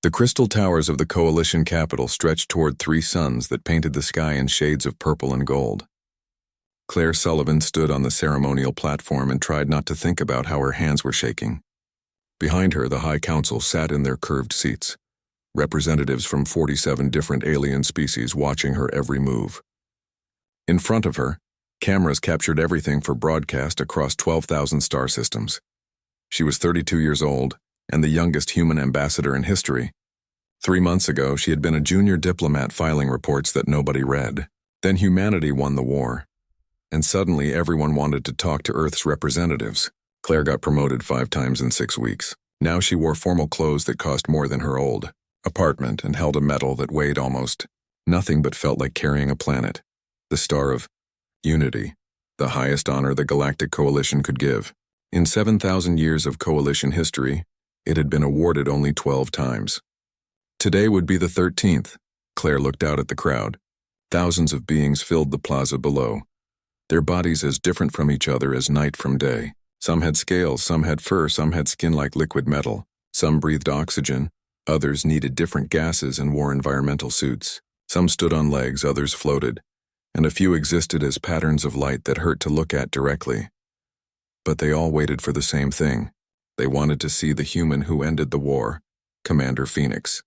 The crystal towers of the coalition capital stretched toward three suns that painted the sky in shades of purple and gold. Claire Sullivan stood on the ceremonial platform and tried not to think about how her hands were shaking. Behind her, the High Council sat in their curved seats, representatives from 47 different alien species watching her every move. In front of her, cameras captured everything for broadcast across 12,000 star systems. She was 32 years old and the youngest human ambassador in history. 3 months ago, she had been a junior diplomat filing reports that nobody read. Then humanity won the war, and suddenly everyone wanted to talk to Earth's representatives. Claire got promoted 5 times in 6 weeks. Now she wore formal clothes that cost more than her old apartment and held a medal that weighed almost nothing but felt like carrying a planet. The Star of Unity, the highest honor the Galactic Coalition could give. In 7,000 years of Coalition history, it had been awarded only 12 times. Today would be the 13th. Claire looked out at the crowd. Thousands of beings filled the plaza below, their bodies as different from each other as night from day. Some had scales, some had fur, some had skin like liquid metal. Some breathed oxygen, others needed different gases and wore environmental suits. Some stood on legs, others floated, and a few existed as patterns of light that hurt to look at directly. But they all waited for the same thing. They wanted to see the human who ended the war, Commander Phoenix.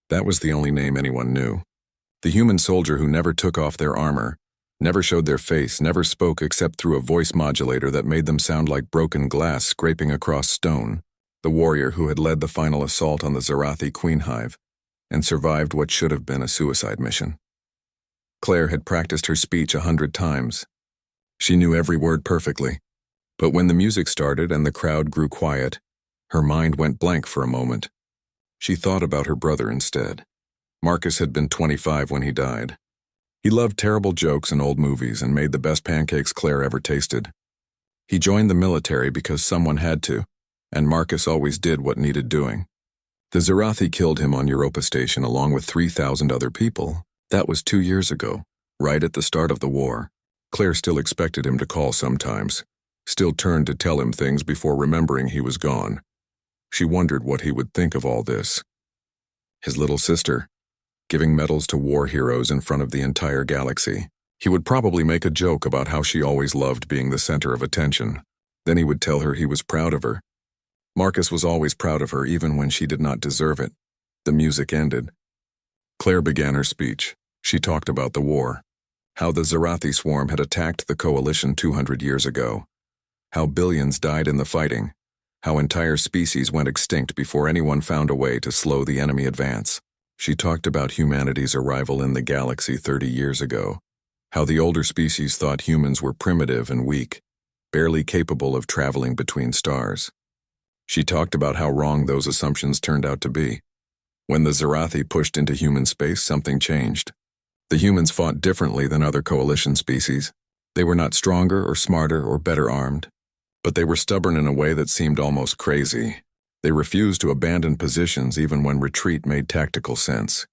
That was the only name anyone knew. The human soldier who never took off their armor, never showed their face, never spoke except through a voice modulator that made them sound like broken glass scraping across stone. The warrior who had led the final assault on the Zarathi Queen Hive and survived what should have been a suicide mission. Claire had practiced her speech 100 times. She knew every word perfectly. But when the music started and the crowd grew quiet, her mind went blank for a moment. She thought about her brother instead. Marcus had been 25 when he died. He loved terrible jokes and old movies and made the best pancakes Claire ever tasted. He joined the military because someone had to, and Marcus always did what needed doing. The Zarathi killed him on Europa Station along with 3,000 other people. That was 2 years ago, right at the start of the war. Claire still expected him to call sometimes, still turned to tell him things before remembering he was gone. She wondered what he would think of all this. His little sister, giving medals to war heroes in front of the entire galaxy. He would probably make a joke about how she always loved being the center of attention. Then he would tell her he was proud of her. Marcus was always proud of her even when she did not deserve it. The music ended. Claire began her speech. She talked about the war, how the Zarathi swarm had attacked the Coalition 200 years ago, how billions died in the fighting, how entire species went extinct before anyone found a way to slow the enemy advance. She talked about humanity's arrival in the galaxy 30 years ago, how the older species thought humans were primitive and weak, barely capable of traveling between stars. She talked about how wrong those assumptions turned out to be. When the Zarathi pushed into human space, something changed. The humans fought differently than other coalition species. They were not stronger or smarter or better armed, but they were stubborn in a way that seemed almost crazy. They refused to abandon positions even when retreat made tactical sense.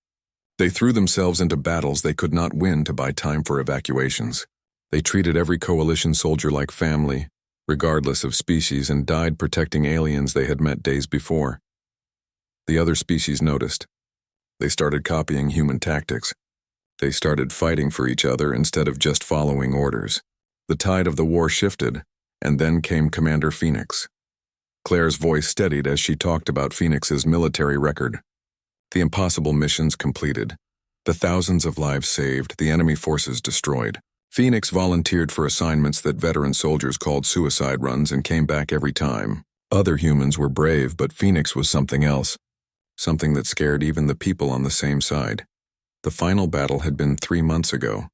They threw themselves into battles they could not win to buy time for evacuations. They treated every coalition soldier like family, regardless of species, and died protecting aliens they had met days before. The other species noticed. They started copying human tactics. They started fighting for each other instead of just following orders. The tide of the war shifted, and then came Commander Phoenix. Claire's voice steadied as she talked about Phoenix's military record. The impossible missions completed, the thousands of lives saved, the enemy forces destroyed. Phoenix volunteered for assignments that veteran soldiers called suicide runs and came back every time. Other humans were brave, but Phoenix was something else, something that scared even the people on the same side. The final battle had been 3 months ago.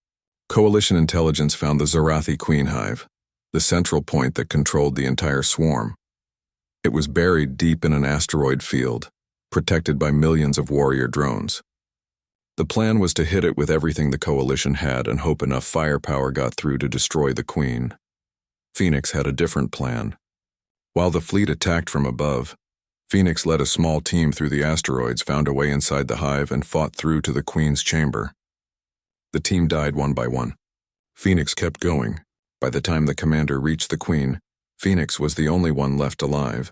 Coalition intelligence found the Zarathi Queen Hive, the central point that controlled the entire swarm. It was buried deep in an asteroid field, protected by millions of warrior drones. The plan was to hit it with everything the Coalition had and hope enough firepower got through to destroy the Queen. Phoenix had a different plan. While the fleet attacked from above, Phoenix led a small team through the asteroids, found a way inside the hive, and fought through to the Queen's chamber. The team died one by one. Phoenix kept going. By the time the commander reached the Queen, Phoenix was the only one left alive.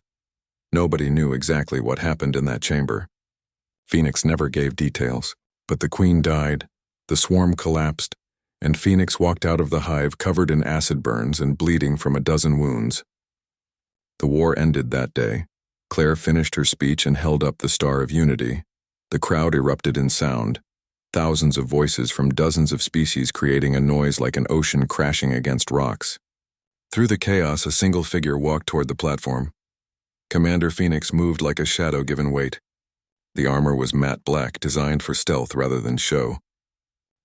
Nobody knew exactly what happened in that chamber. Phoenix never gave details, but the queen died, the swarm collapsed, and Phoenix walked out of the hive covered in acid burns and bleeding from a dozen wounds. The war ended that day. Claire finished her speech and held up the Star of Unity. The crowd erupted in sound, thousands of voices from dozens of species creating a noise like an ocean crashing against rocks. Through the chaos, a single figure walked toward the platform. Commander Phoenix moved like a shadow given weight. The armor was matte black, designed for stealth rather than show.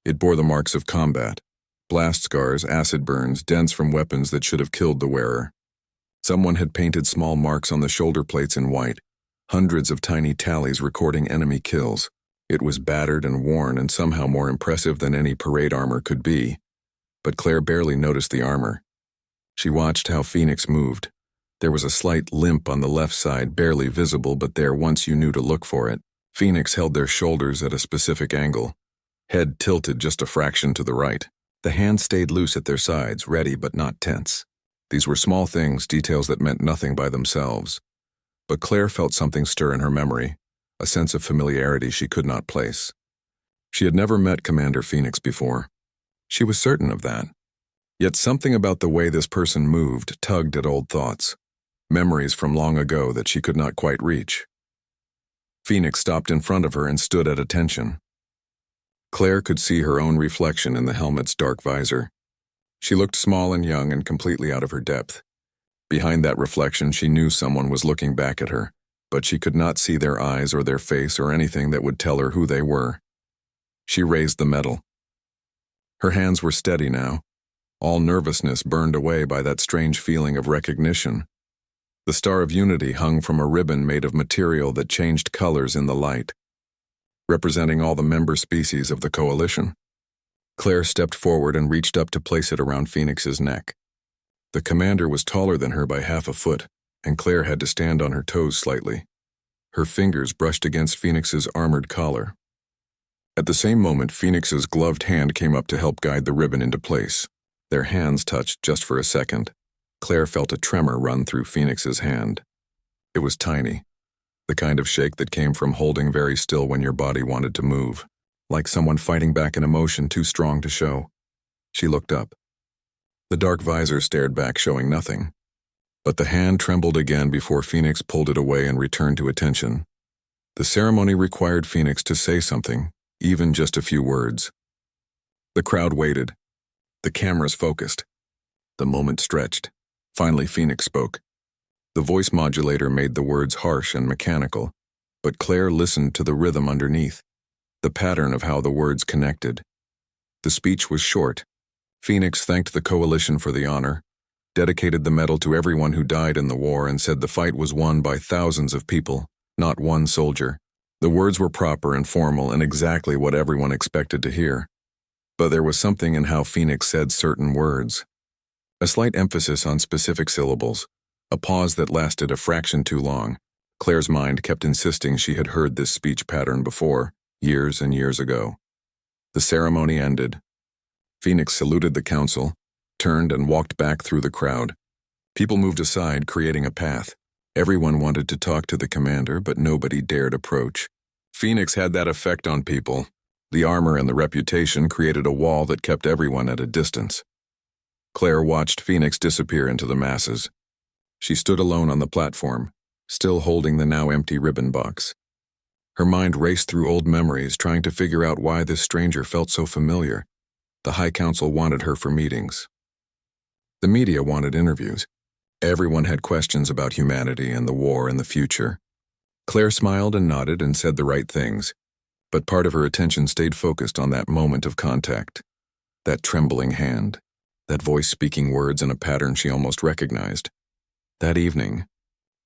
It bore the marks of combat, blast scars, acid burns, dents from weapons that should have killed the wearer. Someone had painted small marks on the shoulder plates in white, hundreds of tiny tallies recording enemy kills. It was battered and worn and somehow more impressive than any parade armor could be. But Claire barely noticed the armor. She watched how Phoenix moved. There was a slight limp on the left side, barely visible, but there once you knew to look for it. Phoenix held their shoulders at a specific angle, head tilted just a fraction to the right. The hands stayed loose at their sides, ready but not tense. These were small things, details that meant nothing by themselves. But Claire felt something stir in her memory, a sense of familiarity she could not place. She had never met Commander Phoenix before. She was certain of that. Yet something about the way this person moved tugged at old thoughts, memories from long ago that she could not quite reach. Phoenix stopped in front of her and stood at attention. Claire could see her own reflection in the helmet's dark visor. She looked small and young and completely out of her depth. Behind that reflection, she knew someone was looking back at her, but she could not see their eyes or their face or anything that would tell her who they were. She raised the medal. Her hands were steady now, all nervousness burned away by that strange feeling of recognition. The Star of Unity hung from a ribbon made of material that changed colors in the light, representing all the member species of the coalition. Claire stepped forward and reached up to place it around Phoenix's neck. The commander was taller than her by half a foot, and Claire had to stand on her toes slightly. Her fingers brushed against Phoenix's armored collar. At the same moment, Phoenix's gloved hand came up to help guide the ribbon into place. Their hands touched just for a second. Claire felt a tremor run through Phoenix's hand. It was tiny, the kind of shake that came from holding very still when your body wanted to move, like someone fighting back an emotion too strong to show. She looked up. The dark visor stared back, showing nothing. But the hand trembled again before Phoenix pulled it away and returned to attention. The ceremony required Phoenix to say something, even just a few words. The crowd waited. The cameras focused. The moment stretched. Finally, Phoenix spoke. The voice modulator made the words harsh and mechanical, but Claire listened to the rhythm underneath, the pattern of how the words connected. The speech was short. Phoenix thanked the coalition for the honor, dedicated the medal to everyone who died in the war, and said the fight was won by thousands of people, not one soldier. The words were proper and formal and exactly what everyone expected to hear. But there was something in how Phoenix said certain words. A slight emphasis on specific syllables, a pause that lasted a fraction too long. Claire's mind kept insisting she had heard this speech pattern before, years and years ago. The ceremony ended. Phoenix saluted the council, turned and walked back through the crowd. People moved aside, creating a path. Everyone wanted to talk to the commander, but nobody dared approach. Phoenix had that effect on people. The armor and the reputation created a wall that kept everyone at a distance. Claire watched Phoenix disappear into the masses. She stood alone on the platform, still holding the now empty ribbon box. Her mind raced through old memories, trying to figure out why this stranger felt so familiar. The High Council wanted her for meetings. The media wanted interviews. Everyone had questions about humanity and the war and the future. Claire smiled and nodded and said the right things, but part of her attention stayed focused on that moment of contact, that trembling hand, that voice speaking words in a pattern she almost recognized. That evening,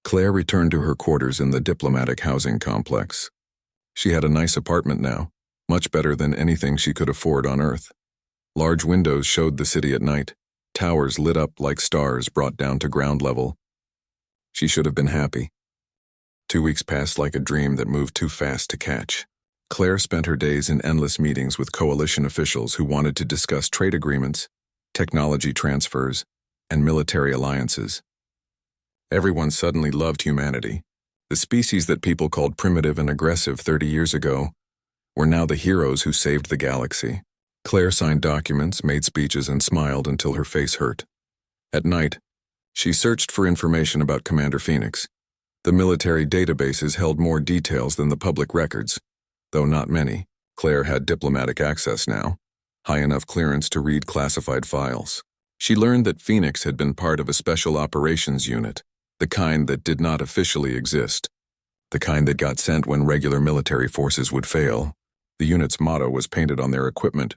Claire returned to her quarters in the diplomatic housing complex. She had a nice apartment now, much better than anything she could afford on Earth. Large windows showed the city at night, towers lit up like stars brought down to ground level. She should have been happy. 2 weeks passed like a dream that moved too fast to catch. Claire spent her days in endless meetings with coalition officials who wanted to discuss trade agreements, technology transfers, and military alliances. Everyone suddenly loved humanity, The species that people called primitive and aggressive 30 years ago were now the heroes who saved the galaxy. Claire signed documents, made speeches, and smiled until her face hurt. At night, she searched for information about Commander Phoenix. The military databases held more details than the public records, though not many. Claire had diplomatic access now, high enough clearance to read classified files. She learned that Phoenix had been part of a special operations unit, the kind that did not officially exist, the kind that got sent when regular military forces would fail. The unit's motto was painted on their equipment: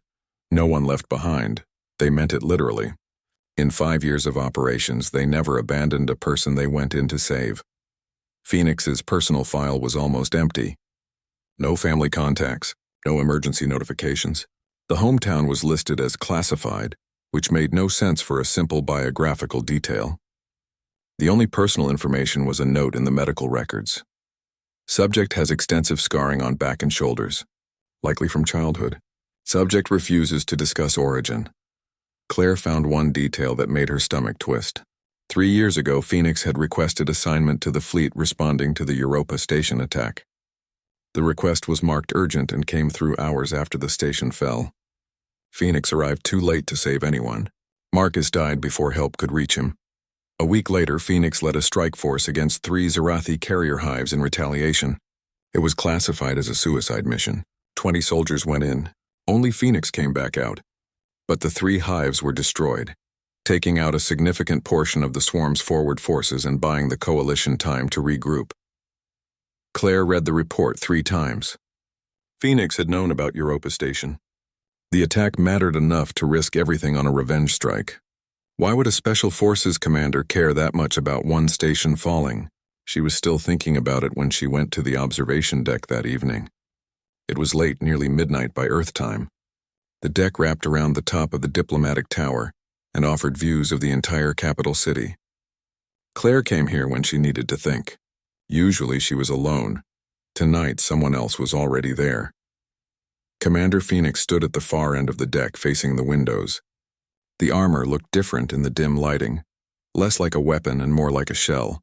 "No one left behind." They meant it literally. In 5 years of operations, they never abandoned a person they went in to save. Phoenix's personal file was almost empty. No family contacts, no emergency notifications. The hometown was listed as classified, which made no sense for a simple biographical detail. The only personal information was a note in the medical records. Subject has extensive scarring on back and shoulders, likely from childhood. Subject refuses to discuss origin. Claire found one detail that made her stomach twist. 3 years ago, Phoenix had requested assignment to the fleet responding to the Europa station attack. The request was marked urgent and came through hours after the station fell. Phoenix arrived too late to save anyone. Marcus died before help could reach him. A week later, Phoenix led a strike force against 3 Zarathi carrier hives in retaliation. It was classified as a suicide mission. 20 soldiers went in. Only Phoenix came back out. But the 3 hives were destroyed, taking out a significant portion of the swarm's forward forces and buying the coalition time to regroup. Claire read the report 3 times. Phoenix had known about Europa Station. The attack mattered enough to risk everything on a revenge strike. Why would a Special Forces commander care that much about one station falling? She was still thinking about it when she went to the observation deck that evening. It was late, nearly midnight by Earth time. The deck wrapped around the top of the diplomatic tower and offered views of the entire capital city. Claire came here when she needed to think. Usually she was alone. Tonight, someone else was already there. Commander Phoenix stood at the far end of the deck facing the windows. The armor looked different in the dim lighting, less like a weapon and more like a shell.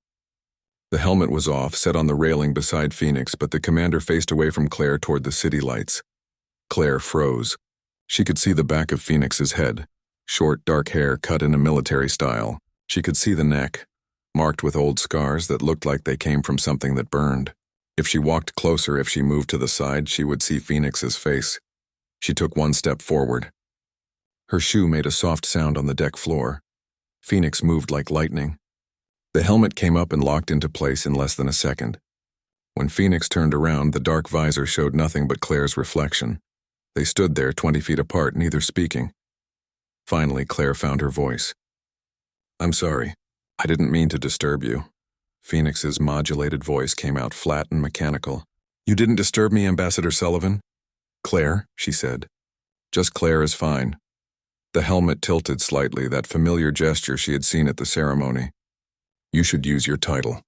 The helmet was off, set on the railing beside Phoenix, but the commander faced away from Claire toward the city lights. Claire froze. She could see the back of Phoenix's head, short, dark hair cut in a military style. She could see the neck, marked with old scars that looked like they came from something that burned. If she walked closer, if she moved to the side, she would see Phoenix's face. She took 1 step forward. Her shoe made a soft sound on the deck floor. Phoenix moved like lightning. The helmet came up and locked into place in less than a second. When Phoenix turned around, the dark visor showed nothing but Claire's reflection. They stood there 20 feet apart, neither speaking. Finally, Claire found her voice. "I'm sorry. I didn't mean to disturb you." Phoenix's modulated voice came out flat and mechanical. "You didn't disturb me, Ambassador Sullivan." "Claire," she said. "Just Claire is fine." The helmet tilted slightly, that familiar gesture she had seen at the ceremony. "You should use your title.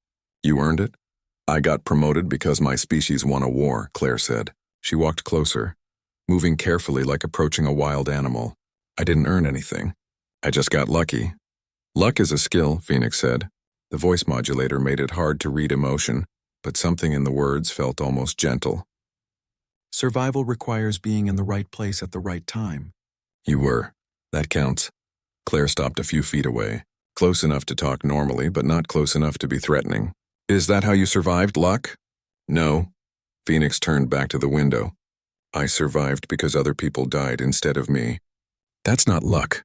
You earned it." "I got promoted because my species won a war," Claire said. She walked closer, moving carefully like approaching a wild animal. "I didn't earn anything. I just got lucky." "Luck is a skill," Phoenix said. The voice modulator made it hard to read emotion, but something in the words felt almost gentle. "Survival requires being in the right place at the right time." "You were. That counts." Claire stopped a few feet away, close enough to talk normally, but not close enough to be threatening. "Is that how you survived, luck?" "No." Phoenix turned back to the window. "I survived because other people died instead of me." "That's not luck.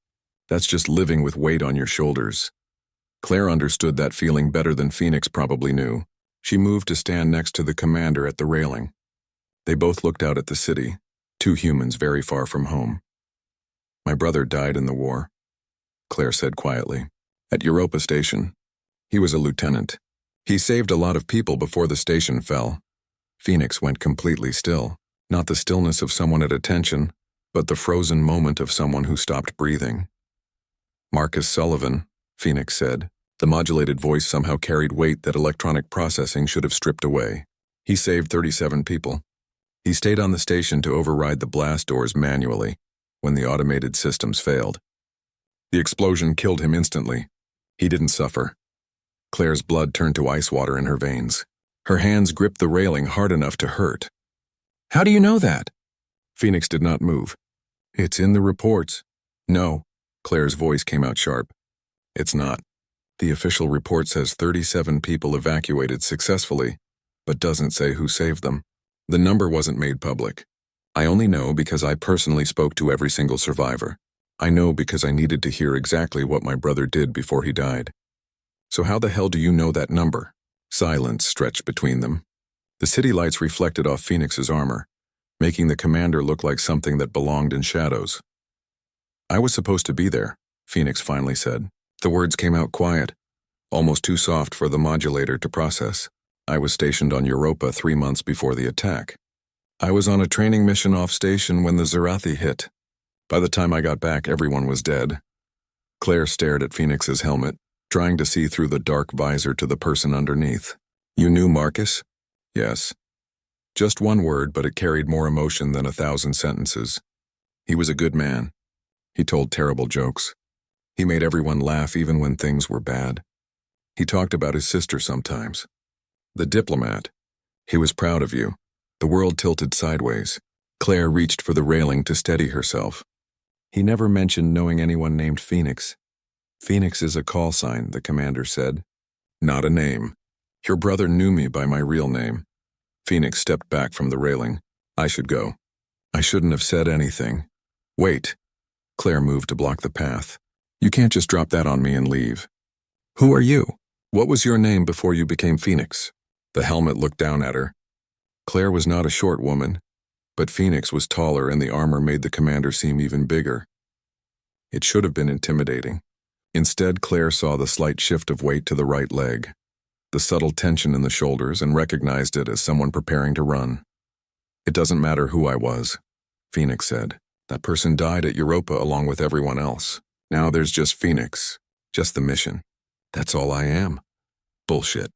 That's just living with weight on your shoulders." Claire understood that feeling better than Phoenix probably knew. She moved to stand next to the commander at the railing. They both looked out at the city, 2 humans very far from home. "My brother died in the war," Claire said quietly. "At Europa Station. He was a lieutenant. He saved a lot of people before the station fell." Phoenix went completely still. Not the stillness of someone at attention, but the frozen moment of someone who stopped breathing. "Marcus Sullivan," Phoenix said. The modulated voice somehow carried weight that electronic processing should have stripped away. "He saved 37 people. He stayed on the station to override the blast doors manually when the automated systems failed. The explosion killed him instantly. He didn't suffer." Claire's blood turned to ice water in her veins. Her hands gripped the railing hard enough to hurt. "How do you know that?" Phoenix did not move. "It's in the reports." "No." Claire's voice came out sharp. "It's not. The official report says 37 people evacuated successfully, but doesn't say who saved them. The number wasn't made public. I only know because I personally spoke to every single survivor. I know because I needed to hear exactly what my brother did before he died." "So how the hell do you know that number?" Silence stretched between them. The city lights reflected off Phoenix's armor, making the commander look like something that belonged in shadows. "I was supposed to be there," Phoenix finally said. The words came out quiet, almost too soft for the modulator to process. "I was stationed on Europa 3 months before the attack. I was on a training mission off station when the Zerathi hit. By the time I got back, everyone was dead." Claire stared at Phoenix's helmet, trying to see through the dark visor to the person underneath. "You knew Marcus?" "Yes." Just one word, but it carried more emotion than 1,000 sentences. "He was a good man. He told terrible jokes. He made everyone laugh even when things were bad. He talked about his sister sometimes. The diplomat. He was proud of you." The world tilted sideways. Claire reached for the railing to steady herself. "He never mentioned knowing anyone named Phoenix." "Phoenix is a call sign," the commander said. "Not a name. Your brother knew me by my real name." Phoenix stepped back from the railing. "I should go. I shouldn't have said anything." "Wait." Claire moved to block the path. "You can't just drop that on me and leave." "Who are you? What was your name before you became Phoenix?" The helmet looked down at her. Claire was not a short woman, but Phoenix was taller and the armor made the commander seem even bigger. It should have been intimidating. Instead, Claire saw the slight shift of weight to the right leg, the subtle tension in the shoulders, and recognized it as someone preparing to run. "It doesn't matter who I was," Phoenix said. "That person died at Europa along with everyone else. Now there's just Phoenix, just the mission. That's all I am." "Bullshit."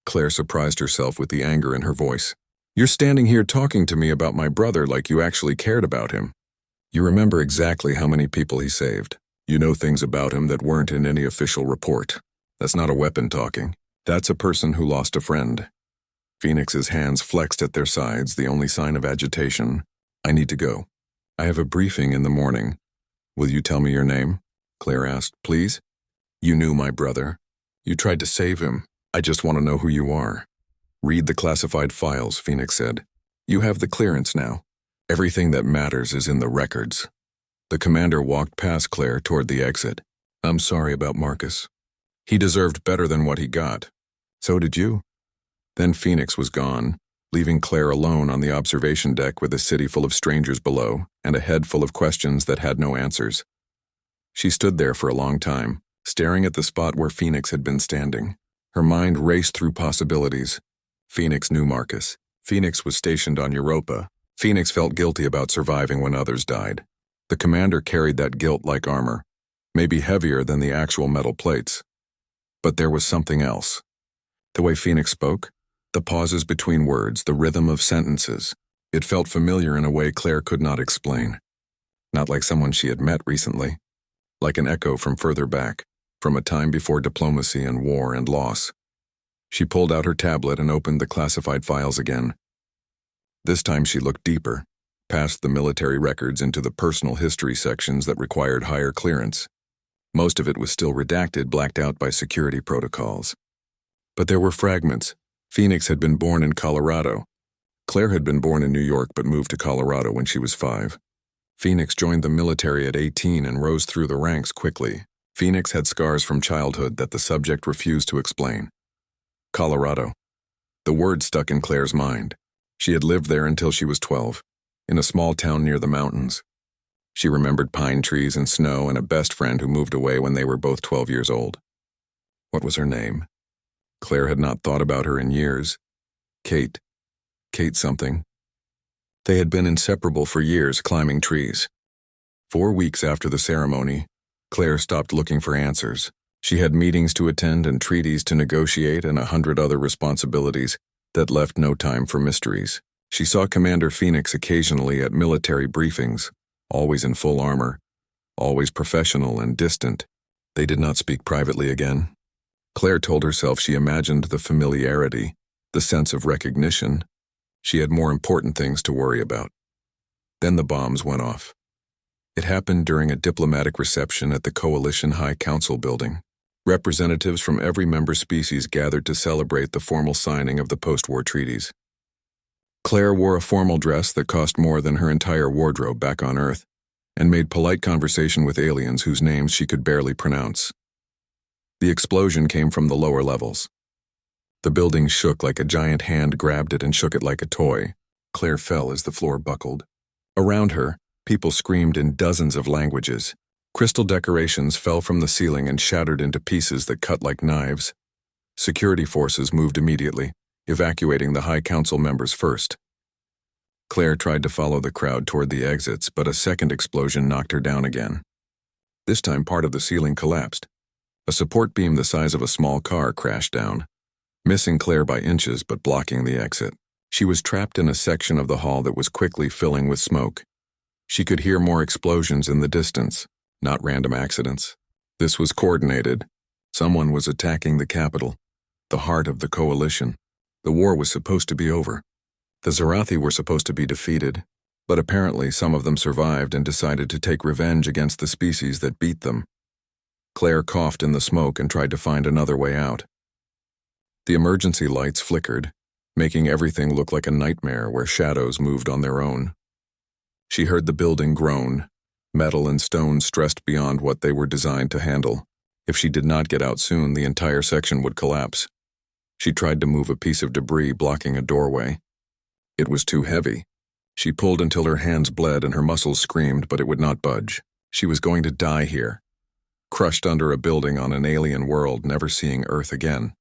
Claire surprised herself with the anger in her voice. "You're standing here talking to me about my brother like you actually cared about him. You remember exactly how many people he saved. You know things about him that weren't in any official report. That's not a weapon talking. That's a person who lost a friend." Phoenix's hands flexed at their sides, the only sign of agitation. "I need to go. I have a briefing in the morning. Will you tell me your name?" Claire asked. "Please?" "You knew my brother. You tried to save him. I just want to know who you are." "Read the classified files," Phoenix said. "You have the clearance now. Everything that matters is in the records." The commander walked past Claire toward the exit. "I'm sorry about Marcus. He deserved better than what he got. So did you." Then Phoenix was gone, leaving Claire alone on the observation deck with a city full of strangers below and a head full of questions that had no answers. She stood there for a long time, staring at the spot where Phoenix had been standing. Her mind raced through possibilities. Phoenix knew Marcus. Phoenix was stationed on Europa. Phoenix felt guilty about surviving when others died. The commander carried that guilt like armor, maybe heavier than the actual metal plates. But there was something else. The way Phoenix spoke, the pauses between words, the rhythm of sentences. It felt familiar in a way Claire could not explain. Not like someone she had met recently. Like an echo from further back, from a time before diplomacy and war and loss. She pulled out her tablet and opened the classified files again. This time she looked deeper, past the military records into the personal history sections that required higher clearance. Most of it was still redacted, blacked out by security protocols. But there were fragments. Phoenix had been born in Colorado. Claire had been born in New York but moved to Colorado when she was 5. Phoenix joined the military at 18 and rose through the ranks quickly. Phoenix had scars from childhood that the subject refused to explain. Colorado. The word stuck in Claire's mind. She had lived there until she was 12, in a small town near the mountains. She remembered pine trees and snow and a best friend who moved away when they were both 12 years old. What was her name? Claire had not thought about her in years. Kate. Kate something. They had been inseparable for years, climbing trees. 4 weeks after the ceremony, Claire stopped looking for answers. She had meetings to attend and treaties to negotiate and 100 other responsibilities that left no time for mysteries. She saw Commander Phoenix occasionally at military briefings, always in full armor, always professional and distant. They did not speak privately again. Claire told herself she imagined the familiarity, the sense of recognition. She had more important things to worry about. Then the bombs went off. It happened during a diplomatic reception at the Coalition High Council building. Representatives from every member species gathered to celebrate the formal signing of the post-war treaties. Claire wore a formal dress that cost more than her entire wardrobe back on Earth, and made polite conversation with aliens whose names she could barely pronounce. The explosion came from the lower levels. The building shook like a giant hand grabbed it and shook it like a toy. Claire fell as the floor buckled. Around her, people screamed in dozens of languages. Crystal decorations fell from the ceiling and shattered into pieces that cut like knives. Security forces moved immediately, evacuating the High Council members first. Claire tried to follow the crowd toward the exits, but a second explosion knocked her down again. This time part of the ceiling collapsed. A support beam the size of a small car crashed down, missing Claire by inches but blocking the exit. She was trapped in a section of the hall that was quickly filling with smoke. She could hear more explosions in the distance, not random accidents. This was coordinated. Someone was attacking the capital, the heart of the coalition. The war was supposed to be over. The Zarathi were supposed to be defeated, but apparently some of them survived and decided to take revenge against the species that beat them. Claire coughed in the smoke and tried to find another way out. The emergency lights flickered, making everything look like a nightmare where shadows moved on their own. She heard the building groan, metal and stone stressed beyond what they were designed to handle. If she did not get out soon, the entire section would collapse. She tried to move a piece of debris blocking a doorway. It was too heavy. She pulled until her hands bled and her muscles screamed, but it would not budge. She was going to die here, crushed under a building on an alien world, never seeing Earth again.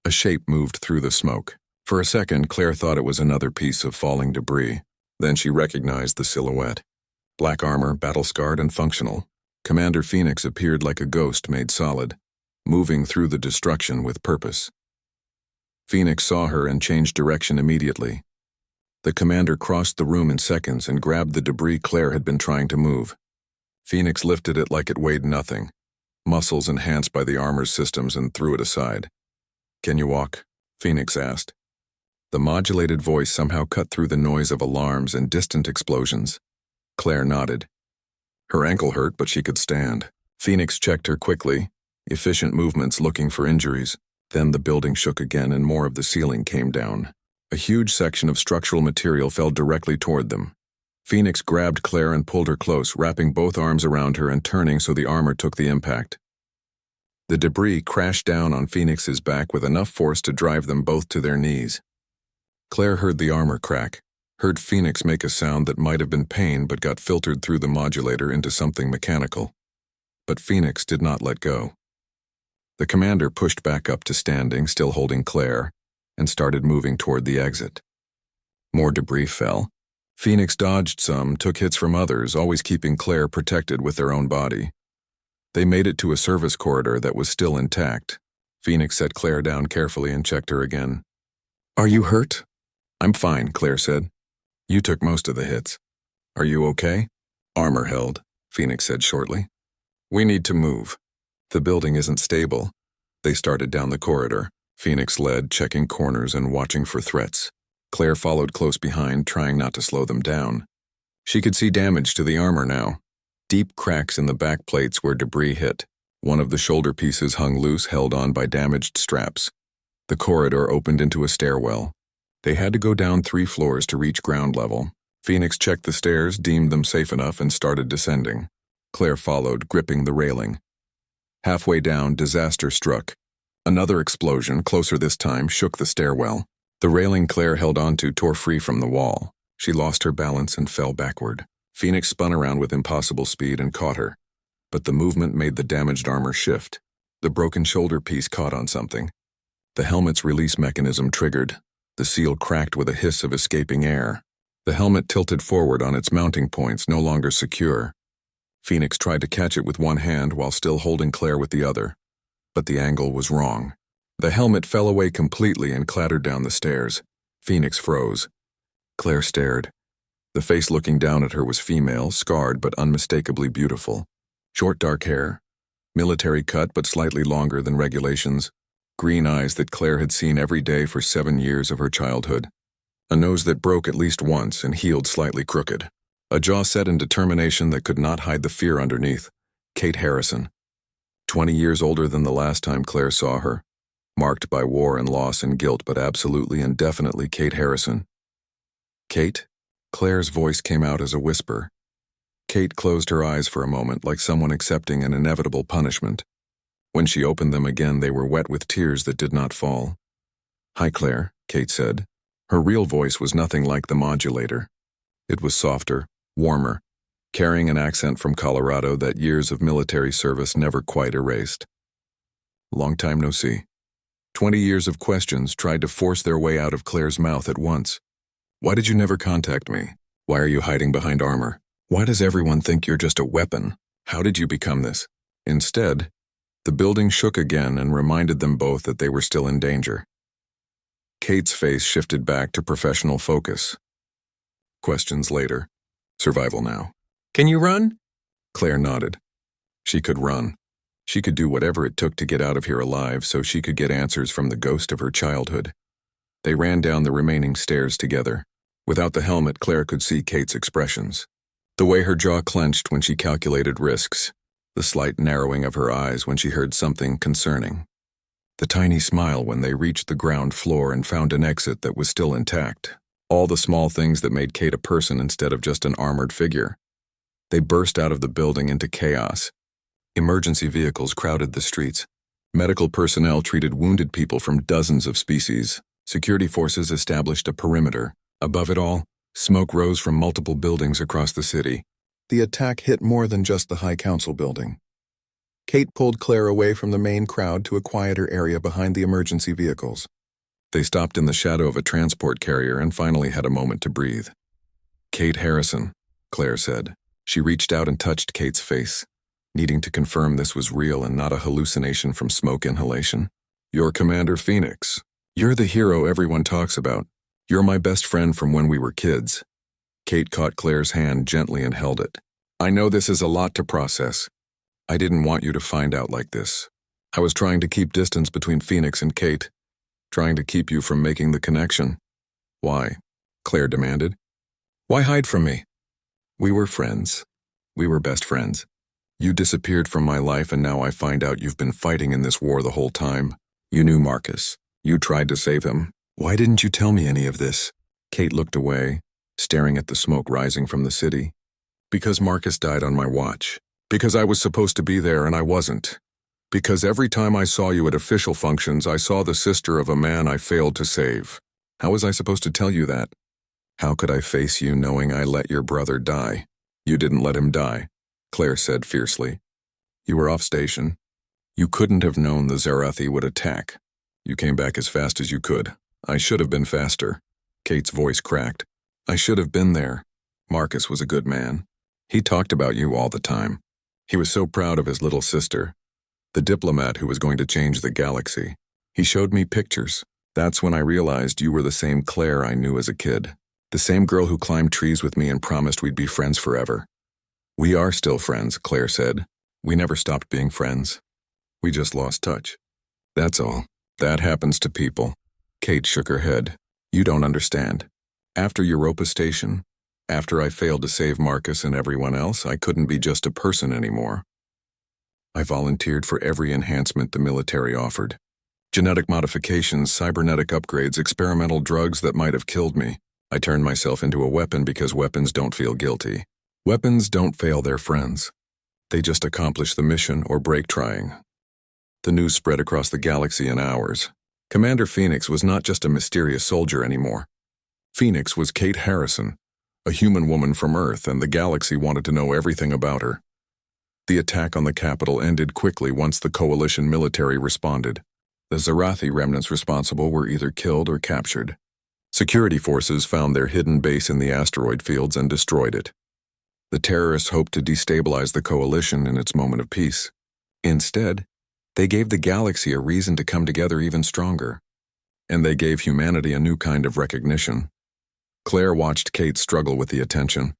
A shape moved through the smoke. For a second, Claire thought it was another piece of falling debris. Then she recognized the silhouette. Black armor, battle-scarred and functional. Commander Phoenix appeared like a ghost made solid, moving through the destruction with purpose. Phoenix saw her and changed direction immediately. The commander crossed the room in seconds and grabbed the debris Claire had been trying to move. Phoenix lifted it like it weighed nothing, muscles enhanced by the armor's systems, and threw it aside. "Can you walk?" Phoenix asked. The modulated voice somehow cut through the noise of alarms and distant explosions. Claire nodded. Her ankle hurt, but she could stand. Phoenix checked her quickly, efficient movements looking for injuries. Then the building shook again and more of the ceiling came down. A huge section of structural material fell directly toward them. Phoenix grabbed Claire and pulled her close, wrapping both arms around her and turning so the armor took the impact. The debris crashed down on Phoenix's back with enough force to drive them both to their knees. Claire heard the armor crack, heard Phoenix make a sound that might have been pain but got filtered through the modulator into something mechanical. But Phoenix did not let go. The commander pushed back up to standing, still holding Claire, and started moving toward the exit. More debris fell. Phoenix dodged some, took hits from others, always keeping Claire protected with their own body. They made it to a service corridor that was still intact. Phoenix set Claire down carefully and checked her again. "Are you hurt?" "I'm fine," Claire said. "You took most of the hits. Are you okay?" "Armor held," Phoenix said shortly. "We need to move. The building isn't stable." They started down the corridor. Phoenix led, checking corners and watching for threats. Claire followed close behind, trying not to slow them down. She could see damage to the armor now. Deep cracks in the back plates where debris hit. One of the shoulder pieces hung loose, held on by damaged straps. The corridor opened into a stairwell. They had to go down 3 floors to reach ground level. Phoenix checked the stairs, deemed them safe enough, and started descending. Claire followed, gripping the railing. Halfway down, disaster struck. Another explosion, closer this time, shook the stairwell. The railing Claire held onto tore free from the wall. She lost her balance and fell backward. Phoenix spun around with impossible speed and caught her. But the movement made the damaged armor shift. The broken shoulder piece caught on something. The helmet's release mechanism triggered. The seal cracked with a hiss of escaping air. The helmet tilted forward on its mounting points, no longer secure. Phoenix tried to catch it with one hand while still holding Claire with the other. But the angle was wrong. The helmet fell away completely and clattered down the stairs. Phoenix froze. Claire stared. The face looking down at her was female, scarred but unmistakably beautiful. Short dark hair, military cut but slightly longer than regulations, green eyes that Claire had seen every day for 7 years of her childhood, a nose that broke at least once and healed slightly crooked, a jaw set in determination that could not hide the fear underneath. Kate Harrison, 20 years older than the last time Claire saw her, marked by war and loss and guilt, but absolutely and definitely Kate Harrison. Kate? Claire's voice came out as a whisper. Kate closed her eyes for a moment like someone accepting an inevitable punishment. When she opened them again, they were wet with tears that did not fall. "Hi, Claire," Kate said. Her real voice was nothing like the modulator. It was softer, warmer, carrying an accent from Colorado that years of military service never quite erased. "Long time no see." 20 years of questions tried to force their way out of Claire's mouth at once. "Why did you never contact me? Why are you hiding behind armor? Why does everyone think you're just a weapon? How did you become this?" Instead, the building shook again and reminded them both that they were still in danger. Kate's face shifted back to professional focus. Questions later. Survival now. "Can you run?" Claire nodded. She could run. She could do whatever it took to get out of here alive so she could get answers from the ghost of her childhood. They ran down the remaining stairs together. Without the helmet, Claire could see Kate's expressions. The way her jaw clenched when she calculated risks. The slight narrowing of her eyes when she heard something concerning. The tiny smile when they reached the ground floor and found an exit that was still intact. All the small things that made Kate a person instead of just an armored figure. They burst out of the building into chaos. Emergency vehicles crowded the streets. Medical personnel treated wounded people from dozens of species. Security forces established a perimeter. Above it all, smoke rose from multiple buildings across the city. The attack hit more than just the High Council building. Kate pulled Claire away from the main crowd to a quieter area behind the emergency vehicles. They stopped in the shadow of a transport carrier and finally had a moment to breathe. "Kate Harrison," Claire said. She reached out and touched Kate's face, needing to confirm this was real and not a hallucination from smoke inhalation. "You're Commander Phoenix. You're the hero everyone talks about. You're my best friend from when we were kids." Kate caught Claire's hand gently and held it. "I know this is a lot to process. I didn't want you to find out like this. I was trying to keep distance between Phoenix and Kate, trying to keep you from making the connection." "Why?" Claire demanded. "Why hide from me? We were friends. We were best friends. You disappeared from my life and now I find out you've been fighting in this war the whole time. You knew Marcus. You tried to save him. Why didn't you tell me any of this?" Kate looked away, staring at the smoke rising from the city. "Because Marcus died on my watch. Because I was supposed to be there and I wasn't. Because every time I saw you at official functions, I saw the sister of a man I failed to save. How was I supposed to tell you that? How could I face you knowing I let your brother die?" "You didn't let him die," Claire said fiercely. "You were off station. You couldn't have known the Zarathi would attack. You came back as fast as you could. I should have been faster." Kate's voice cracked. "I should have been there. Marcus was a good man. He talked about you all the time. He was so proud of his little sister, the diplomat who was going to change the galaxy. He showed me pictures. That's when I realized you were the same Claire I knew as a kid. The same girl who climbed trees with me and promised we'd be friends forever." "We are still friends," Claire said. "We never stopped being friends. We just lost touch. That's all. That happens to people." Kate shook her head. "You don't understand. After Europa Station, after I failed to save Marcus and everyone else, I couldn't be just a person anymore. I volunteered for every enhancement the military offered. Genetic modifications, cybernetic upgrades, experimental drugs that might have killed me. I turned myself into a weapon because weapons don't feel guilty. Weapons don't fail their friends. They just accomplish the mission or break trying." The news spread across the galaxy in hours. Commander Phoenix was not just a mysterious soldier anymore. Phoenix was Kate Harrison, a human woman from Earth, and the galaxy wanted to know everything about her. The attack on the capital ended quickly once the coalition military responded. The Zarathi remnants responsible were either killed or captured. Security forces found their hidden base in the asteroid fields and destroyed it. The terrorists hoped to destabilize the coalition in its moment of peace. Instead, they gave the galaxy a reason to come together even stronger. And they gave humanity a new kind of recognition. Claire watched Kate struggle with the attention.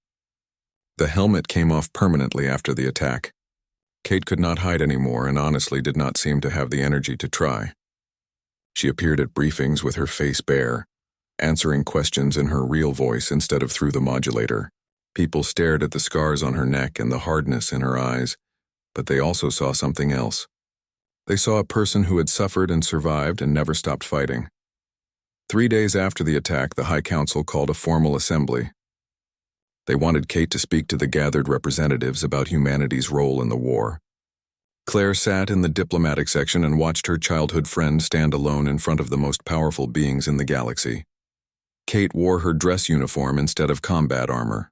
The helmet came off permanently after the attack. Kate could not hide anymore and honestly did not seem to have the energy to try. She appeared at briefings with her face bare, answering questions in her real voice instead of through the modulator. People stared at the scars on her neck and the hardness in her eyes, but they also saw something else. They saw a person who had suffered and survived and never stopped fighting. 3 days after the attack, the High Council called a formal assembly. They wanted Kate to speak to the gathered representatives about humanity's role in the war. Claire sat in the diplomatic section and watched her childhood friend stand alone in front of the most powerful beings in the galaxy. Kate wore her dress uniform instead of combat armor.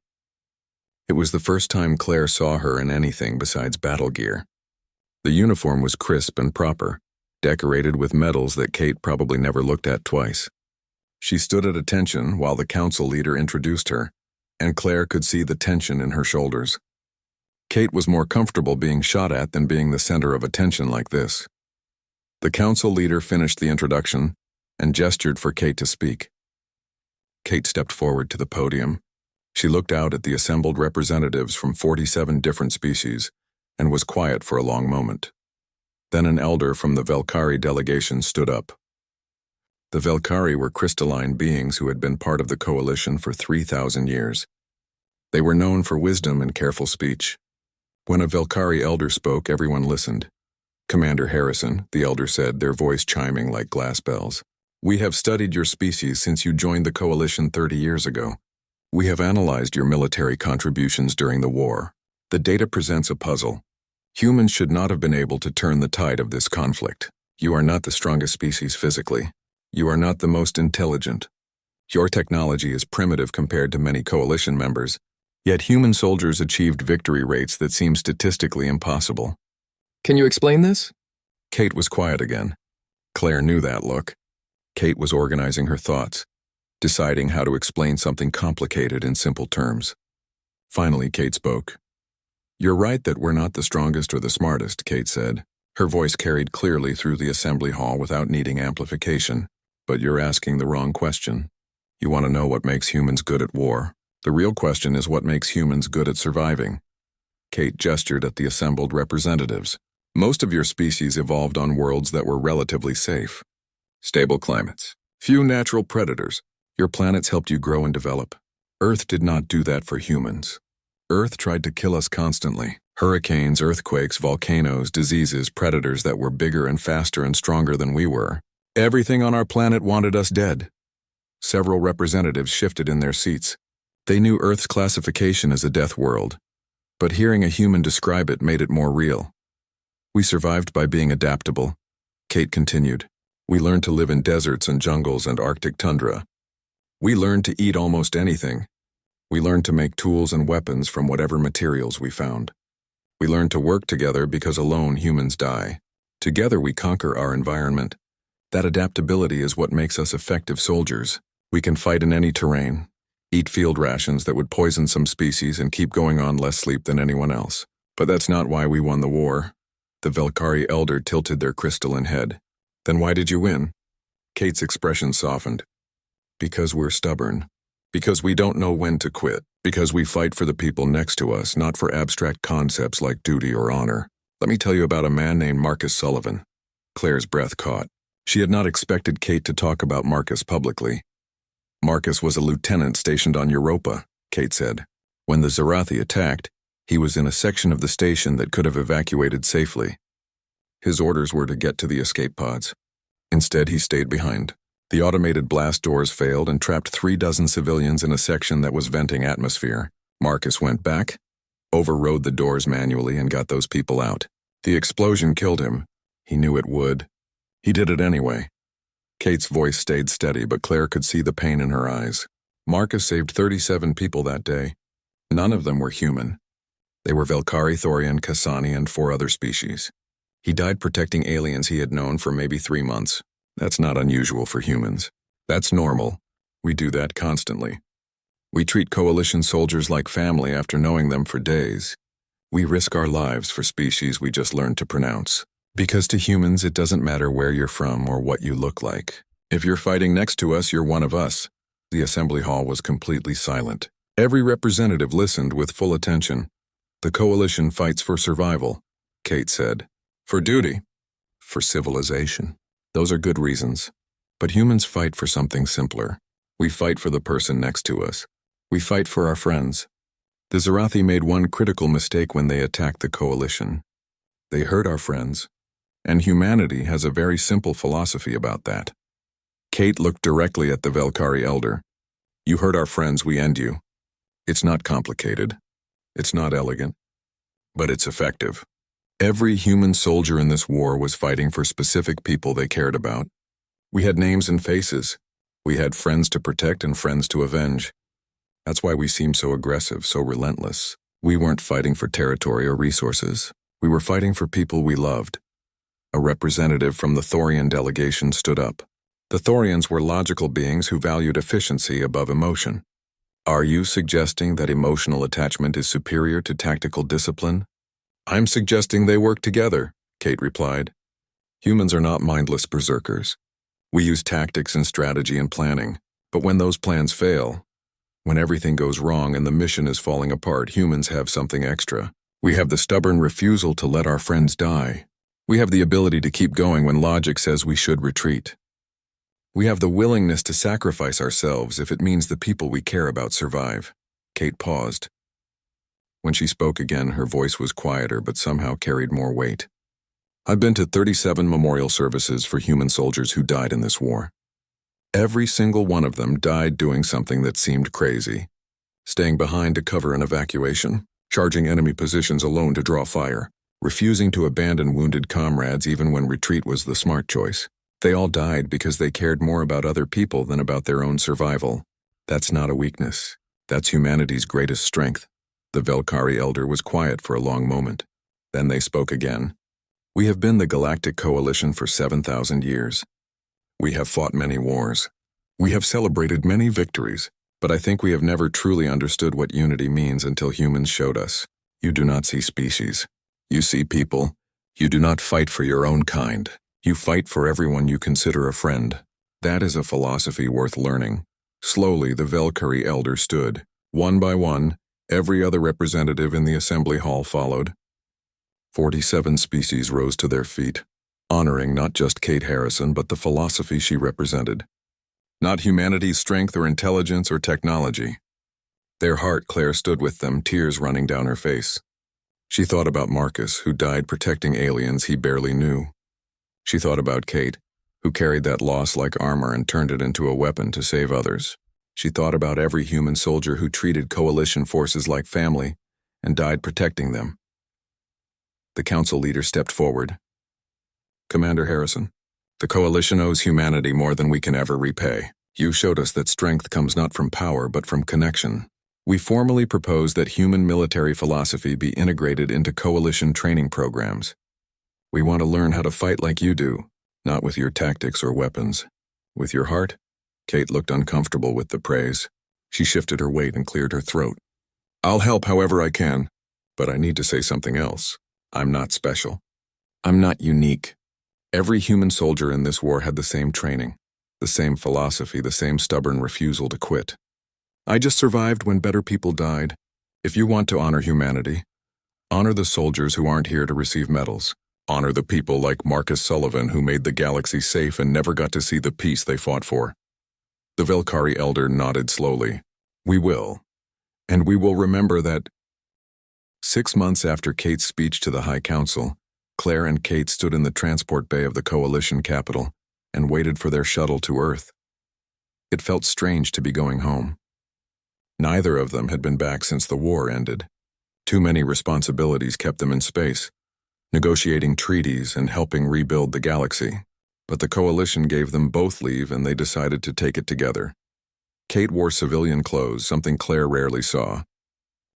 It was the first time Claire saw her in anything besides battle gear. The uniform was crisp and proper, decorated with medals that Kate probably never looked at twice. She stood at attention while the council leader introduced her, and Claire could see the tension in her shoulders. Kate was more comfortable being shot at than being the center of attention like this. The council leader finished the introduction and gestured for Kate to speak. Kate stepped forward to the podium. She looked out at the assembled representatives from 47 different species and was quiet for a long moment. Then an elder from the Velkari delegation stood up. The Velkari were crystalline beings who had been part of the coalition for 3,000 years. They were known for wisdom and careful speech. When a Velkari elder spoke, everyone listened. Commander Harrison, the elder said, their voice chiming like glass bells. "We have studied your species since you joined the coalition 30 years ago. We have analyzed your military contributions during the war. The data presents a puzzle. Humans should not have been able to turn the tide of this conflict. You are not the strongest species physically. You are not the most intelligent. Your technology is primitive compared to many coalition members, yet human soldiers achieved victory rates that seem statistically impossible." "Can you explain this?" Kate was quiet again. Claire knew that look. Kate was organizing her thoughts, deciding how to explain something complicated in simple terms. Finally, Kate spoke. "You're right that we're not the strongest or the smartest," Kate said. Her voice carried clearly through the assembly hall without needing amplification. "But you're asking the wrong question. You want to know what makes humans good at war. The real question is what makes humans good at surviving." Kate gestured at the assembled representatives. "Most of your species evolved on worlds that were relatively safe. Stable climates. Few natural predators. Your planets helped you grow and develop. Earth did not do that for humans. Earth tried to kill us constantly. Hurricanes, earthquakes, volcanoes, diseases, predators that were bigger and faster and stronger than we were. Everything on our planet wanted us dead." Several representatives shifted in their seats. They knew Earth's classification as a death world, but hearing a human describe it made it more real. "We survived by being adaptable," Kate continued. "We learned to live in deserts and jungles and Arctic tundra. We learned to eat almost anything. We learned to make tools and weapons from whatever materials we found. We learned to work together because alone humans die. Together we conquer our environment. That adaptability is what makes us effective soldiers. We can fight in any terrain, eat field rations that would poison some species and keep going on less sleep than anyone else. But that's not why we won the war." The Velkari elder tilted their crystalline head. "Then why did you win?" Kate's expression softened. "Because we're stubborn. Because we don't know when to quit. Because we fight for the people next to us, not for abstract concepts like duty or honor. Let me tell you about a man named Marcus Sullivan." Claire's breath caught. She had not expected Kate to talk about Marcus publicly. "Marcus was a lieutenant stationed on Europa," Kate said. "When the Zarathi attacked, he was in a section of the station that could have evacuated safely. His orders were to get to the escape pods. Instead, he stayed behind. The automated blast doors failed and trapped 36 civilians in a section that was venting atmosphere. Marcus went back, overrode the doors manually, and got those people out. The explosion killed him. He knew it would. He did it anyway." Kate's voice stayed steady, but Claire could see the pain in her eyes. Marcus saved 37 people that day. None of them were human. They were Velkari, Thorian, Kasani, and 4 other species. He died protecting aliens he had known for maybe 3 months. That's not unusual for humans. That's normal. We do that constantly. We treat coalition soldiers like family after knowing them for days. We risk our lives for species we just learned to pronounce. Because to humans, it doesn't matter where you're from or what you look like. If you're fighting next to us, you're one of us. The assembly hall was completely silent. Every representative listened with full attention. "The coalition fights for survival," Kate said. "For duty. For civilization. Those are good reasons. But humans fight for something simpler. We fight for the person next to us. We fight for our friends. The Zarathi made one critical mistake when they attacked the coalition. They hurt our friends, and humanity has a very simple philosophy about that. Kate looked directly at the Velkari elder. You hurt our friends, we end you. It's not complicated. It's not elegant. But it's effective. Every human soldier in this war was fighting for specific people they cared about. We had names and faces. We had friends to protect and friends to avenge. That's why we seemed so aggressive, so relentless. We weren't fighting for territory or resources. We were fighting for people we loved. A representative from the Thorian delegation stood up. The Thorians were logical beings who valued efficiency above emotion. Are you suggesting that emotional attachment is superior to tactical discipline? I'm suggesting they work together, Kate replied. Humans are not mindless berserkers. We use tactics and strategy and planning, but when those plans fail, when everything goes wrong and the mission is falling apart, humans have something extra. We have the stubborn refusal to let our friends die. We have the ability to keep going when logic says we should retreat. We have the willingness to sacrifice ourselves if it means the people we care about survive. Kate paused. When she spoke again, her voice was quieter but somehow carried more weight. I've been to 37 memorial services for human soldiers who died in this war. Every single one of them died doing something that seemed crazy. Staying behind to cover an evacuation, charging enemy positions alone to draw fire, refusing to abandon wounded comrades even when retreat was the smart choice. They all died because they cared more about other people than about their own survival. That's not a weakness. That's humanity's greatest strength. The Velkari elder was quiet for a long moment. Then they spoke again. We have been the Galactic Coalition for 7,000 years. We have fought many wars. We have celebrated many victories, but I think we have never truly understood what unity means until humans showed us. You do not see species. You see people. You do not fight for your own kind. You fight for everyone you consider a friend. That is a philosophy worth learning. Slowly, the Velkari elder stood. One by one, every other representative in the assembly hall followed. 47 species rose to their feet, honoring not just Kate Harrison but the philosophy she represented. Not humanity's strength or intelligence or technology. Their heart, Claire stood with them, tears running down her face. She thought about Marcus, who died protecting aliens he barely knew. She thought about Kate, who carried that loss like armor and turned it into a weapon to save others. She thought about every human soldier who treated coalition forces like family and died protecting them. The council leader stepped forward. Commander Harrison, the coalition owes humanity more than we can ever repay. You showed us that strength comes not from power but from connection. We formally propose that human military philosophy be integrated into coalition training programs. We want to learn how to fight like you do, not with your tactics or weapons. With your heart? Kate looked uncomfortable with the praise. She shifted her weight and cleared her throat. I'll help however I can, but I need to say something else. I'm not special. I'm not unique. Every human soldier in this war had the same training, the same philosophy, the same stubborn refusal to quit. I just survived when better people died. If you want to honor humanity, honor the soldiers who aren't here to receive medals. Honor the people like Marcus Sullivan who made the galaxy safe and never got to see the peace they fought for. The Velkari elder nodded slowly. We will. And we will remember that. 6 months after Kate's speech to the High Council, Claire and Kate stood in the transport bay of the coalition capital and waited for their shuttle to Earth. It felt strange to be going home. Neither of them had been back since the war ended. Too many responsibilities kept them in space, negotiating treaties and helping rebuild the galaxy. But the coalition gave them both leave and they decided to take it together. Kate wore civilian clothes, something Claire rarely saw.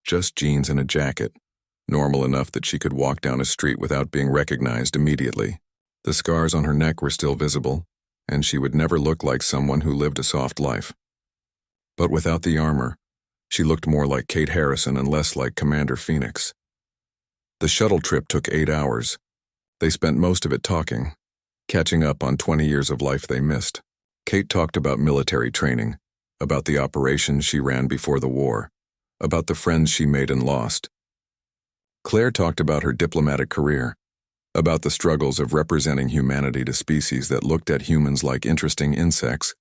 Just jeans and a jacket, normal enough that she could walk down a street without being recognized immediately. The scars on her neck were still visible, and she would never look like someone who lived a soft life. But without the armor, she looked more like Kate Harrison and less like Commander Phoenix. The shuttle trip took 8 hours. They spent most of it talking, catching up on 20 years of life they missed. Kate talked about military training, about the operations she ran before the war, about the friends she made and lost. Claire talked about her diplomatic career, about the struggles of representing humanity to species that looked at humans like interesting insects,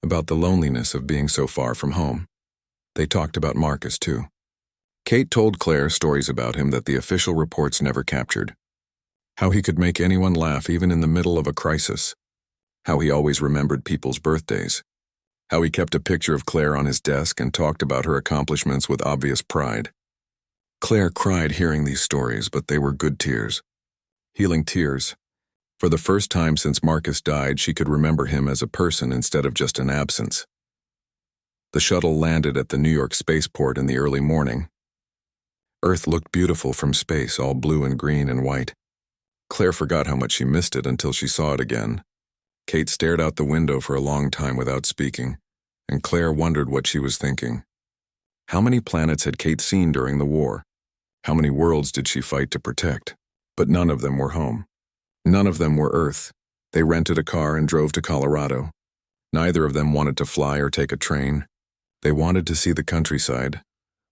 about the loneliness of being so far from home. They talked about Marcus, too. Kate told Claire stories about him that the official reports never captured. How he could make anyone laugh even in the middle of a crisis. How he always remembered people's birthdays. How he kept a picture of Claire on his desk and talked about her accomplishments with obvious pride. Claire cried hearing these stories, but they were good tears. Healing tears. For the first time since Marcus died, she could remember him as a person instead of just an absence. The shuttle landed at the New York spaceport in the early morning. Earth looked beautiful from space, all blue and green and white. Claire forgot how much she missed it until she saw it again. Kate stared out the window for a long time without speaking, and Claire wondered what she was thinking. How many planets had Kate seen during the war? How many worlds did she fight to protect? But none of them were home. None of them were Earth. They rented a car and drove to Colorado. Neither of them wanted to fly or take a train. They wanted to see the countryside,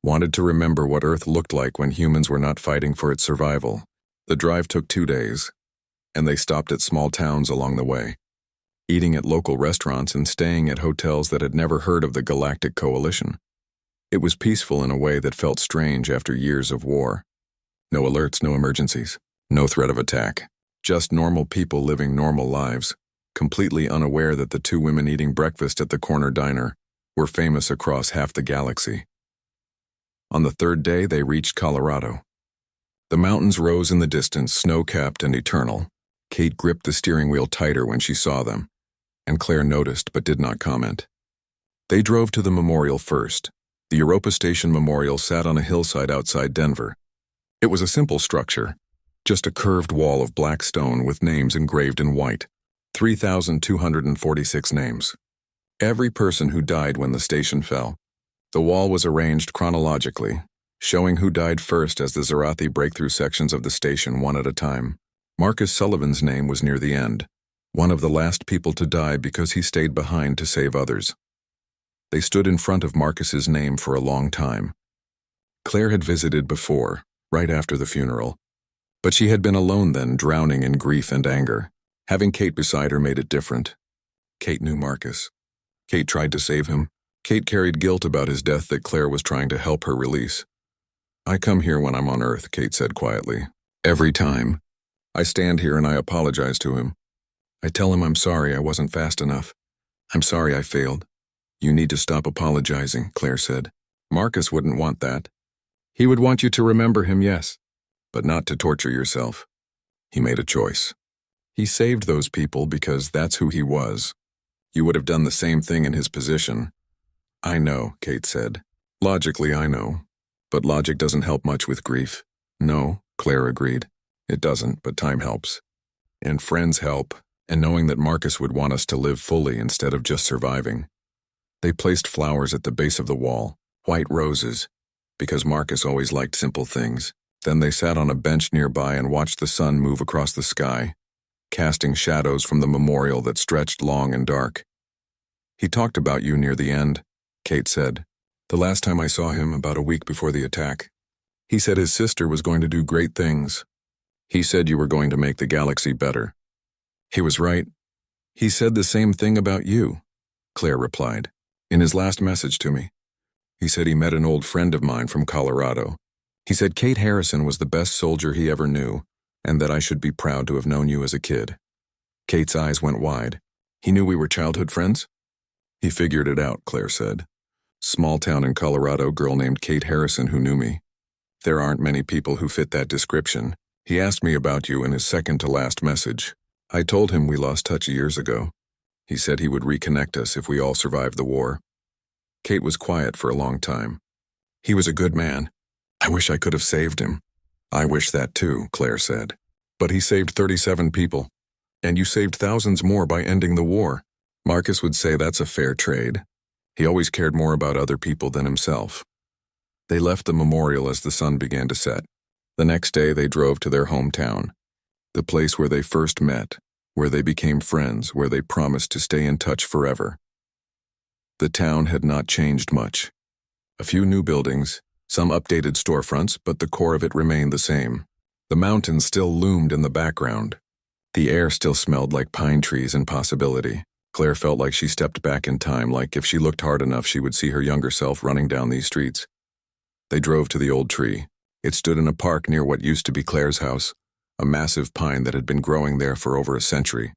wanted to remember what Earth looked like when humans were not fighting for its survival. The drive took 2 days, and they stopped at small towns along the way, eating at local restaurants and staying at hotels that had never heard of the Galactic Coalition. It was peaceful in a way that felt strange after years of war. No alerts, no emergencies, no threat of attack. Just normal people living normal lives, completely unaware that the 2 women eating breakfast at the corner diner were famous across half the galaxy. On the 3rd day, they reached Colorado. The mountains rose in the distance, snow-capped and eternal. Kate gripped the steering wheel tighter when she saw them, and Claire noticed but did not comment. They drove to the memorial first. The Europa Station Memorial sat on a hillside outside Denver. It was a simple structure, just a curved wall of black stone with names engraved in white. 3,246 names. Every person who died when the station fell. The wall was arranged chronologically, showing who died first as the Zarathi break through sections of the station one at a time. Marcus Sullivan's name was near the end, one of the last people to die because he stayed behind to save others. They stood in front of Marcus's name for a long time. Claire had visited before, right after the funeral, but she had been alone then, drowning in grief and anger. Having Kate beside her made it different. Kate knew Marcus. Kate tried to save him. Kate carried guilt about his death that Claire was trying to help her release. "I come here when I'm on Earth," Kate said quietly. "Every time. I stand here and I apologize to him. I tell him I'm sorry I wasn't fast enough. I'm sorry I failed." "You need to stop apologizing," Claire said. "Marcus wouldn't want that. He would want you to remember him, yes, but not to torture yourself. He made a choice. He saved those people because that's who he was. You would have done the same thing in his position." "I know," Kate said. "Logically, I know. But logic doesn't help much with grief." "No," Claire agreed. "It doesn't, but time helps. And friends help, and knowing that Marcus would want us to live fully instead of just surviving." They placed flowers at the base of the wall, white roses, because Marcus always liked simple things. Then they sat on a bench nearby and watched the sun move across the sky, casting shadows from the memorial that stretched long and dark. "He talked about you near the end," Kate said. "The last time I saw him, about a week before the attack. He said his sister was going to do great things. He said you were going to make the galaxy better." "He was right. He said the same thing about you," Claire replied, "in his last message to me. He said he met an old friend of mine from Colorado. He said Kate Harrison was the best soldier he ever knew, and that I should be proud to have known you as a kid." Kate's eyes went wide. "He knew we were childhood friends?" "He figured it out," Claire said. "Small town in Colorado, girl named Kate Harrison who knew me. There aren't many people who fit that description. He asked me about you in his second to last message. I told him we lost touch years ago. He said he would reconnect us if we all survived the war." Kate was quiet for a long time. "He was a good man. I wish I could have saved him." "I wish that too," Claire said. "But he saved 37 people. And you saved thousands more by ending the war. Marcus would say that's a fair trade. He always cared more about other people than himself." They left the memorial as the sun began to set. The next day they drove to their hometown, the place where they first met, where they became friends, where they promised to stay in touch forever. The town had not changed much. A few new buildings, some updated storefronts, but the core of it remained the same. The mountains still loomed in the background. The air still smelled like pine trees and possibility. Claire felt like she stepped back in time, like if she looked hard enough she would see her younger self running down these streets. They drove to the old tree. It stood in a park near what used to be Claire's house, a massive pine that had been growing there for over a century.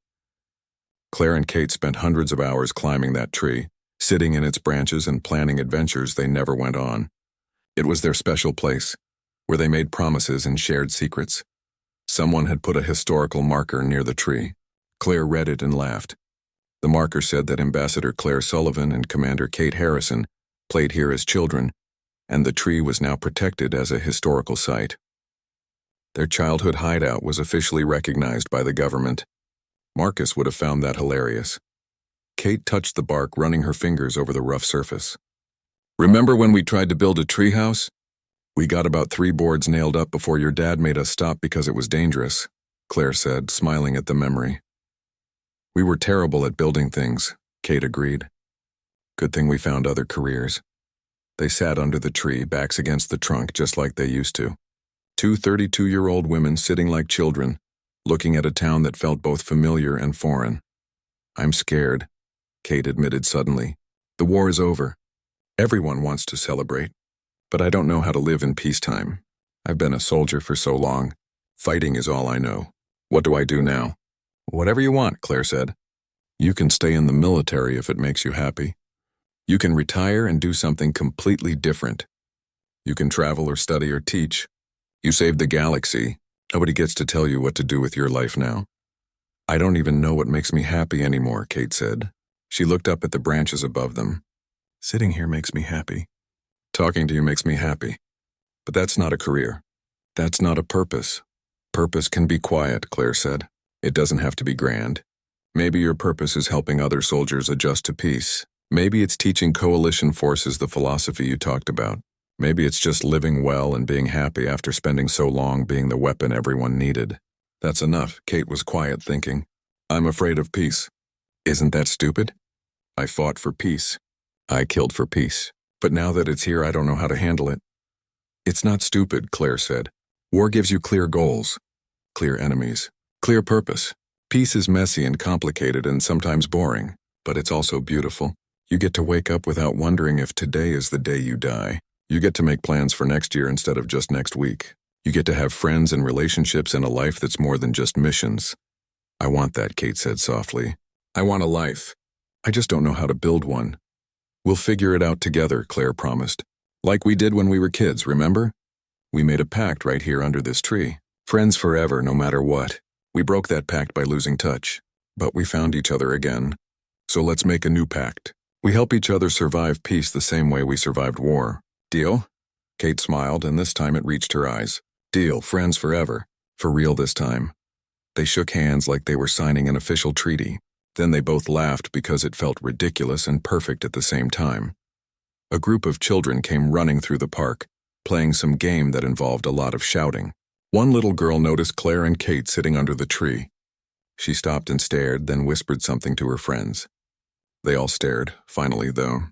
Claire and Kate spent hundreds of hours climbing that tree, sitting in its branches and planning adventures they never went on. It was their special place, where they made promises and shared secrets. Someone had put a historical marker near the tree. Claire read it and laughed. The marker said that Ambassador Claire Sullivan and Commander Kate Harrison played here as children, and the tree was now protected as a historical site. Their childhood hideout was officially recognized by the government. Marcus would have found that hilarious. Kate touched the bark, running her fingers over the rough surface. "Remember when we tried to build a treehouse? We got about 3 boards nailed up before your dad made us stop because it was dangerous," Claire said, smiling at the memory. "We were terrible at building things," Kate agreed. "Good thing we found other careers." They sat under the tree, backs against the trunk, just like they used to. 2 32-year-old women sitting like children, looking at a town that felt both familiar and foreign. "I'm scared," Kate admitted suddenly. "The war is over. Everyone wants to celebrate. But I don't know how to live in peacetime. I've been a soldier for so long. Fighting is all I know. What do I do now?" "Whatever you want," Claire said. "You can stay in the military if it makes you happy. You can retire and do something completely different. You can travel or study or teach. You saved the galaxy. Nobody gets to tell you what to do with your life now." "I don't even know what makes me happy anymore," Kate said. She looked up at the branches above them. "Sitting here makes me happy. Talking to you makes me happy. But that's not a career. That's not a purpose. Purpose can be quiet," Claire said. "It doesn't have to be grand. Maybe your purpose is helping other soldiers adjust to peace. Maybe it's teaching coalition forces the philosophy you talked about. Maybe it's just living well and being happy after spending so long being the weapon everyone needed." "That's enough," Kate was quiet, thinking. "I'm afraid of peace." "Isn't that stupid? I fought for peace. I killed for peace. But now that it's here, I don't know how to handle it." "It's not stupid," Claire said. "War gives you clear goals, clear enemies, clear purpose. Peace is messy and complicated and sometimes boring, but it's also beautiful. You get to wake up without wondering if today is the day you die. You get to make plans for next year instead of just next week. You get to have friends and relationships and a life that's more than just missions." "I want that," Kate said softly. "I want a life. I just don't know how to build one." "We'll figure it out together," Claire promised. "Like we did when we were kids, remember? We made a pact right here under this tree. Friends forever, no matter what. We broke that pact by losing touch, but we found each other again. So let's make a new pact. We help each other survive peace the same way we survived war. Deal?" Kate smiled, and this time it reached her eyes. "Deal, friends forever. For real this time." They shook hands like they were signing an official treaty. Then they both laughed because it felt ridiculous and perfect at the same time. A group of children came running through the park, playing some game that involved a lot of shouting. One little girl noticed Claire and Kate sitting under the tree. She stopped and stared, then whispered something to her friends. They all stared, finally, though.